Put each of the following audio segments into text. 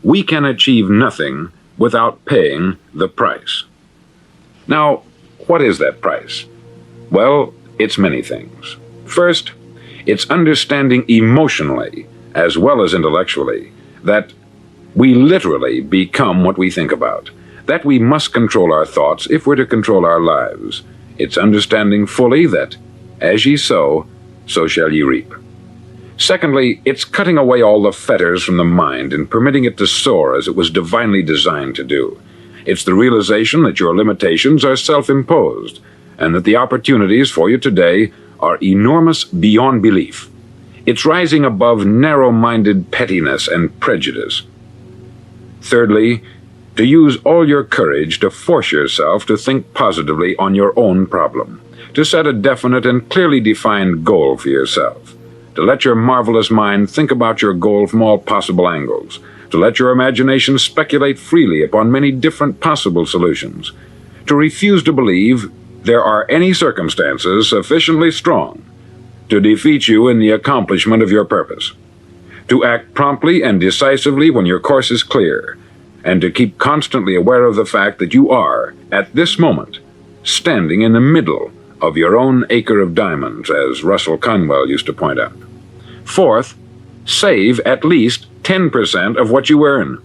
we can achieve nothing without paying the price. Now, what is that price? Well, it's many things. First, it's understanding emotionally, as well as intellectually, that we literally become what we think about, that we must control our thoughts if we're to control our lives. It's understanding fully that, as ye sow, so shall ye reap. Secondly, it's cutting away all the fetters from the mind and permitting it to soar as it was divinely designed to do. It's the realization that your limitations are self-imposed, and that the opportunities for you today are enormous beyond belief. It's rising above narrow-minded pettiness and prejudice. Thirdly, to use all your courage to force yourself to think positively on your own problem, to set a definite and clearly defined goal for yourself, to let your marvelous mind think about your goal from all possible angles, to let your imagination speculate freely upon many different possible solutions, to refuse to believe there are any circumstances sufficiently strong to defeat you in the accomplishment of your purpose, to act promptly and decisively when your course is clear, and to keep constantly aware of the fact that you are, at this moment, standing in the middle of your own acre of diamonds, as Russell Conwell used to point out. Fourth, save at least 10% of what you earn.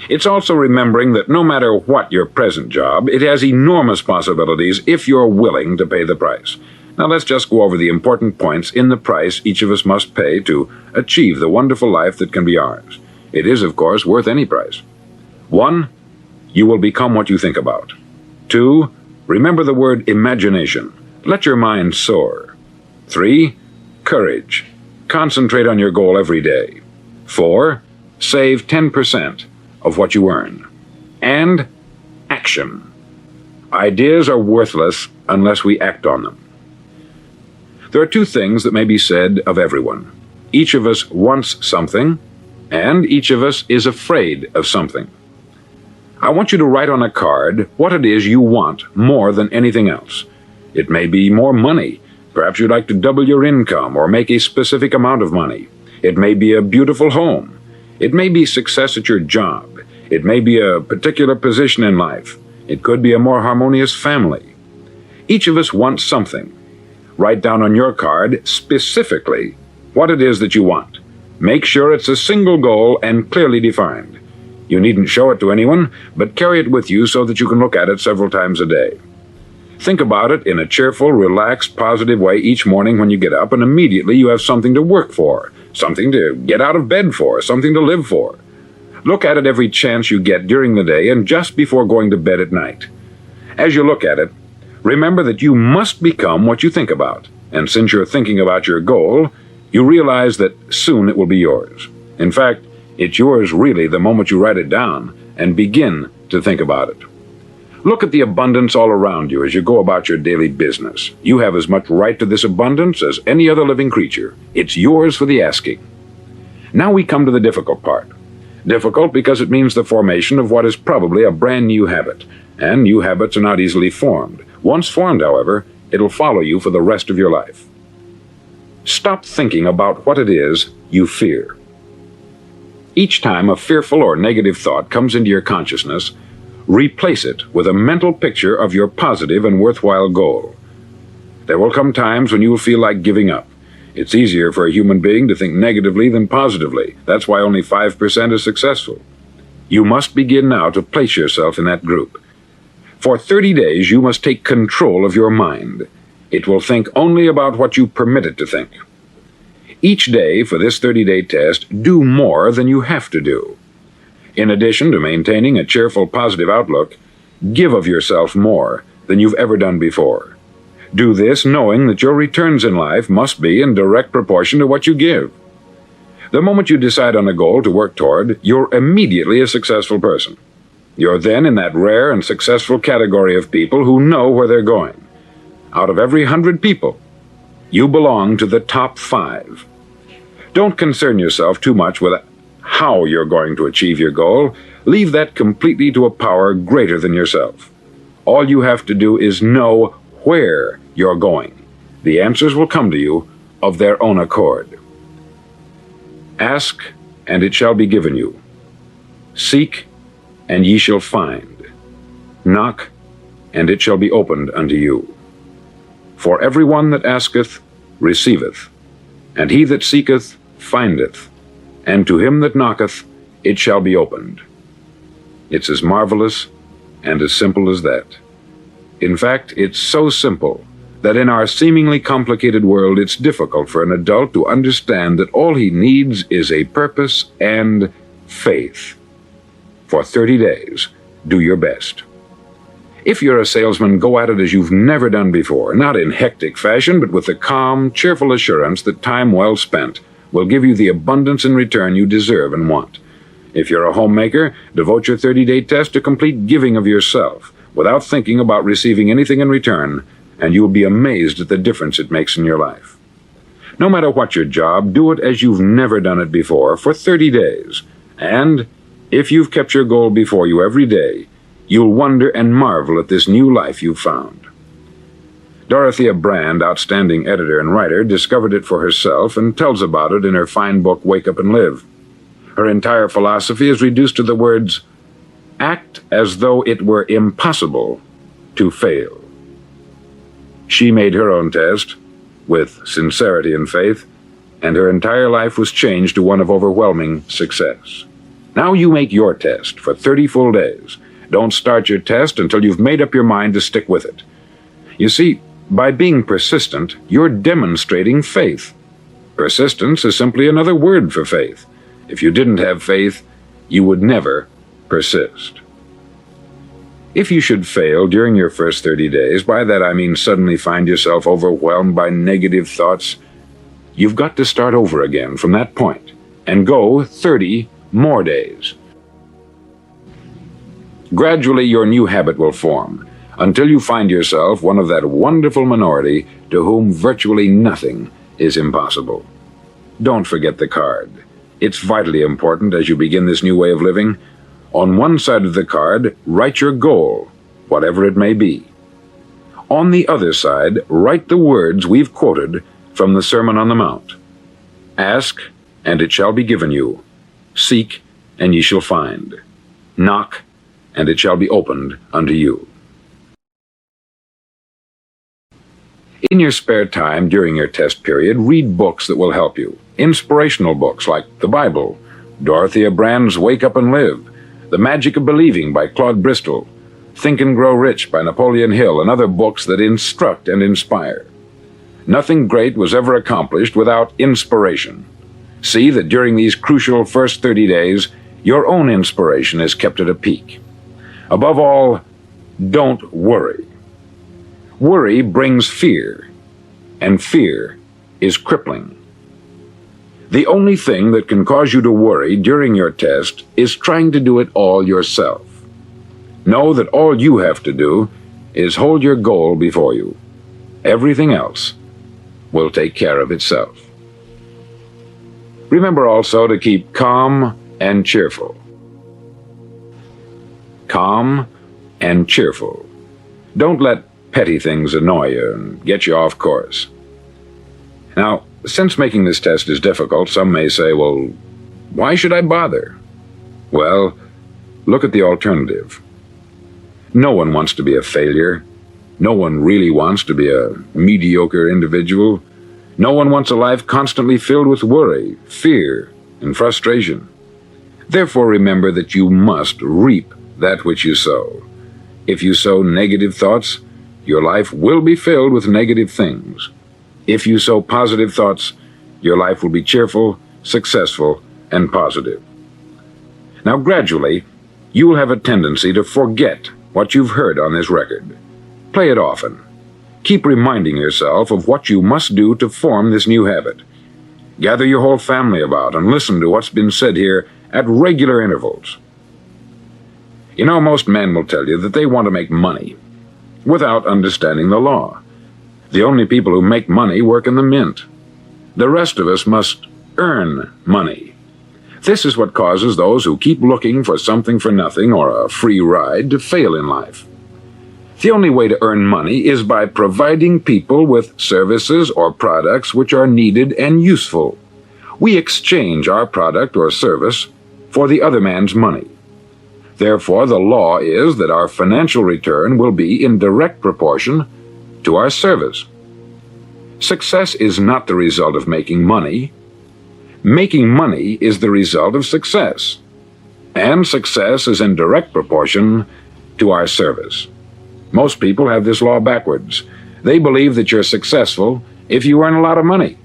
It's also remembering that no matter what your present job, it has enormous possibilities if you're willing to pay the price. Now let's just go over the important points in the price each of us must pay to achieve the wonderful life that can be ours. It is, of course, worth any price. 1. You will become what you think about. 2. Remember the word imagination. Let your mind soar. 3. Courage. Concentrate on your goal every day. 4. Save 10% of what you earn. And action. Ideas are worthless unless we act on them. There are two things that may be said of everyone. Each of us wants something, and each of us is afraid of something. I want you to write on a card what it is you want more than anything else. It may be more money. Perhaps you'd like to double your income or make a specific amount of money. It may be a beautiful home. It may be success at your job. It may be a particular position in life. It could be a more harmonious family. Each of us wants something. Write down on your card specifically what it is that you want. Make sure it's a single goal and clearly defined. You needn't show it to anyone, but carry it with you so that you can look at it several times a day. Think about it in a cheerful, relaxed, positive way each morning when you get up, and immediately you have something to work for, something to get out of bed for, something to live for. Look at it every chance you get during the day and just before going to bed at night. As you look at it, remember that you must become what you think about, and since you're thinking about your goal, you realize that soon it will be yours. In fact, it's yours really the moment you write it down and begin to think about it. Look at the abundance all around you as you go about your daily business. You have as much right to this abundance as any other living creature. It's yours for the asking. Now we come to the difficult part. Difficult because it means the formation of what is probably a brand new habit, and new habits are not easily formed. Once formed, however, it'll follow you for the rest of your life. Stop thinking about what it is you fear. Each time a fearful or negative thought comes into your consciousness, replace it with a mental picture of your positive and worthwhile goal. There will come times when you will feel like giving up. It's easier for a human being to think negatively than positively. That's why only 5% is successful. You must begin now to place yourself in that group. For 30 days, you must take control of your mind. It will think only about what you permit it to think. Each day for this 30-day test, do more than you have to do. In addition to maintaining a cheerful, positive outlook, give of yourself more than you've ever done before. Do this knowing that your returns in life must be in direct proportion to what you give. The moment you decide on a goal to work toward, you're immediately a successful person. You're then in that rare and successful category of people who know where they're going. Out of every 100 people, you belong to the top 5. Don't concern yourself too much with how you're going to achieve your goal. Leave that completely to a power greater than yourself. All you have to do is know where you're going. The answers will come to you of their own accord. Ask and it shall be given you. Seek, and ye shall find. Knock, and it shall be opened unto you. For every one that asketh receiveth, and he that seeketh findeth, and to him that knocketh it shall be opened. It's as marvelous and as simple as that. In fact, it's so simple that in our seemingly complicated world it's difficult for an adult to understand that all he needs is a purpose and faith. For 30 days, do your best. If you're a salesman, go at it as you've never done before, not in hectic fashion, but with the calm, cheerful assurance that time well spent will give you the abundance in return you deserve and want. If you're a homemaker, devote your 30-day test to complete giving of yourself, without thinking about receiving anything in return, and you will be amazed at the difference it makes in your life. No matter what your job, do it as you've never done it before for 30 days. And if you've kept your goal before you every day, you'll wonder and marvel at this new life you've found. Dorothea Brand, outstanding editor and writer, discovered it for herself and tells about it in her fine book, Wake Up and Live. Her entire philosophy is reduced to the words, act as though it were impossible to fail. She made her own test, with sincerity and faith, and her entire life was changed to one of overwhelming success. Now you make your test for 30 full days. Don't start your test until you've made up your mind to stick with it. You see, by being persistent, you're demonstrating faith. Persistence is simply another word for faith. If you didn't have faith, you would never persist. If you should fail during your first 30 days, by that I mean suddenly find yourself overwhelmed by negative thoughts, you've got to start over again from that point and go 30 more days. Gradually, your new habit will form until you find yourself one of that wonderful minority to whom virtually nothing is impossible. Don't forget the card. It's vitally important as you begin this new way of living. On one side of the card, write your goal, whatever it may be. On the other side, write the words we've quoted from the Sermon on the Mount. Ask, and it shall be given you. Seek, and ye shall find. Knock, and it shall be opened unto you. In your spare time during your test period, read books that will help you. Inspirational books like the Bible, Dorothea Brand's Wake Up and Live, The Magic of Believing by Claude Bristol, Think and Grow Rich by Napoleon Hill, and other books that instruct and inspire. Nothing great was ever accomplished without inspiration. See that during these crucial first 30 days, your own inspiration is kept at a peak. Above all, don't worry. Worry brings fear, and fear is crippling. The only thing that can cause you to worry during your test is trying to do it all yourself. Know that all you have to do is hold your goal before you. Everything else will take care of itself. Remember also to keep calm and cheerful. Calm and cheerful. Don't let petty things annoy you and get you off course. Now, since making this test is difficult, some may say, well, why should I bother? Well, look at the alternative. No one wants to be a failure. No one really wants to be a mediocre individual. No one wants a life constantly filled with worry, fear, and frustration. Therefore, remember that you must reap that which you sow. If you sow negative thoughts, your life will be filled with negative things. If you sow positive thoughts, your life will be cheerful, successful, and positive. Now, gradually, you will have a tendency to forget what you've heard on this record. Play it often. Keep reminding yourself of what you must do to form this new habit. Gather your whole family about and listen to what's been said here at regular intervals. You know, most men will tell you that they want to make money without understanding the law. The only people who make money work in the mint. The rest of us must earn money. This is what causes those who keep looking for something for nothing or a free ride to fail in life. The only way to earn money is by providing people with services or products which are needed and useful. We exchange our product or service for the other man's money. Therefore, the law is that our financial return will be in direct proportion to our service. Success is not the result of making money. Making money is the result of success. And success is in direct proportion to our service. Most people have this law backwards. They believe that you're successful if you earn a lot of money.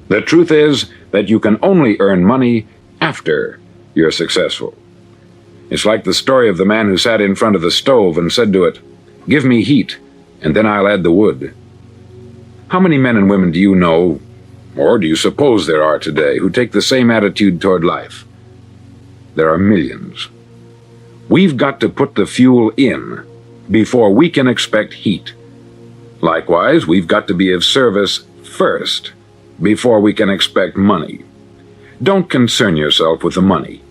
The truth is that you can only earn money after you're successful. It's like the story of the man who sat in front of the stove and said to it, "Give me heat, and then I'll add the wood." How many men and women do you know, or do you suppose there are today, who take the same attitude toward life? There are millions. We've got to put the fuel in before we can expect heat. Likewise, we've got to be of service first before we can expect money. Don't concern yourself with the money.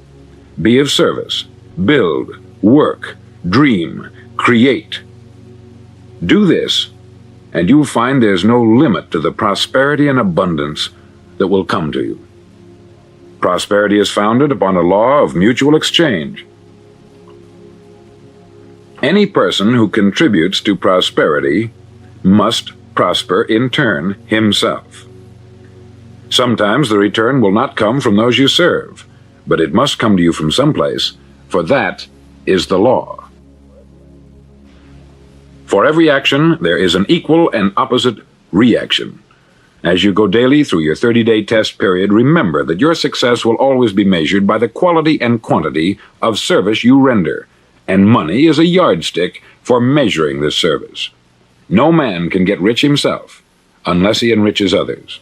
Be of service. Build, work, dream, create. Do this, and you'll find there's no limit to the prosperity and abundance that will come to you. Prosperity is founded upon a law of mutual exchange. Any person who contributes to prosperity must prosper in turn himself. Sometimes the return will not come from those you serve, but it must come to you from someplace, for that is the law. For every action, there is an equal and opposite reaction. As you go daily through your 30-day test period, remember that your success will always be measured by the quality and quantity of service you render, and money is a yardstick for measuring this service. No man can get rich himself unless he enriches others.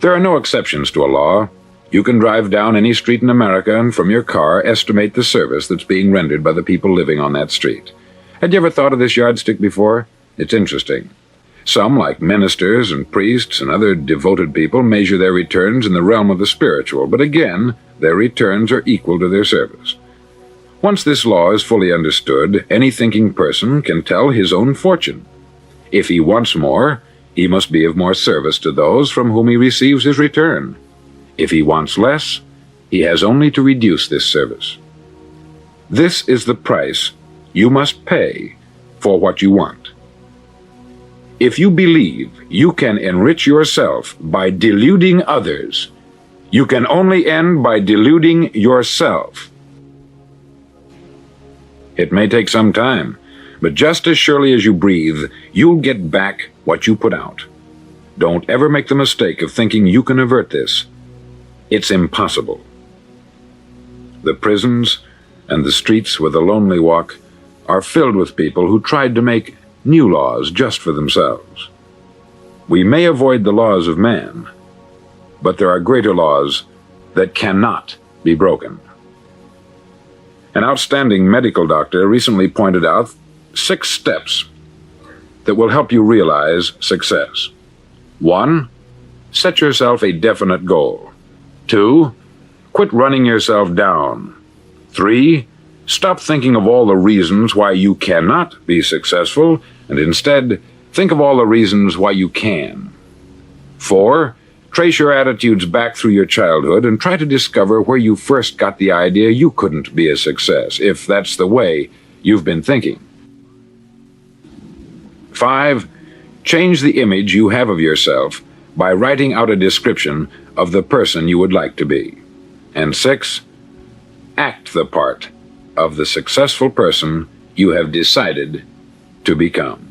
There are no exceptions to a law. You can drive down any street in America and from your car estimate the service that's being rendered by the people living on that street. Had you ever thought of this yardstick before? It's interesting. Some, like ministers and priests and other devoted people, measure their returns in the realm of the spiritual, but again, their returns are equal to their service. Once this law is fully understood, any thinking person can tell his own fortune. If he wants more, he must be of more service to those from whom he receives his return. If he wants less, he has only to reduce this service. This is the price you must pay for what you want. If you believe you can enrich yourself by deluding others, you can only end by deluding yourself. It may take some time, but just as surely as you breathe, you'll get back what you put out. Don't ever make the mistake of thinking you can avert this. It's impossible. The prisons and the streets where the lonely walk are filled with people who tried to make new laws just for themselves. We may avoid the laws of man, but there are greater laws that cannot be broken. An outstanding medical doctor recently pointed out 6 steps that will help you realize success. 1. Set yourself a definite goal. 2. Quit running yourself down. 3. Stop thinking of all the reasons why you cannot be successful, and instead, think of all the reasons why you can. 4. Trace your attitudes back through your childhood and try to discover where you first got the idea you couldn't be a success, if that's the way you've been thinking. 5. Change the image you have of yourself by writing out a description of the person you would like to be. And 6. Act the part of the successful person you have decided to become.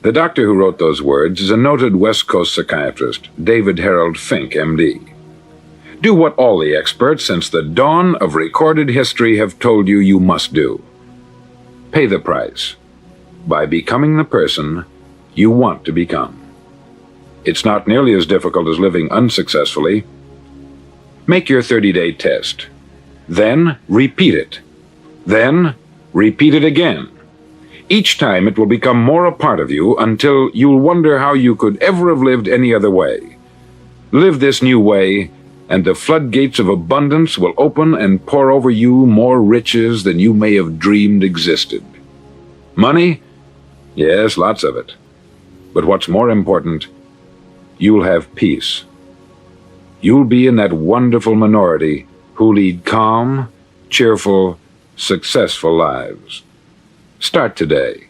The doctor who wrote those words is a noted West Coast psychiatrist, David Harold Fink, M.D. Do what all the experts since the dawn of recorded history have told you you must do. Pay the price by becoming the person you want to become. It's not nearly as difficult as living unsuccessfully. Make your 30-day test. Then repeat it. Then repeat it again. Each time it will become more a part of you until you'll wonder how you could ever have lived any other way. Live this new way, and the floodgates of abundance will open and pour over you more riches than you may have dreamed existed. Money? Yes, lots of it. But what's more important you'll have peace. You'll be in that wonderful minority who lead calm, cheerful, successful lives. Start today.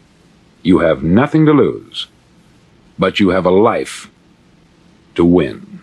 You have nothing to lose, but you have a life to win.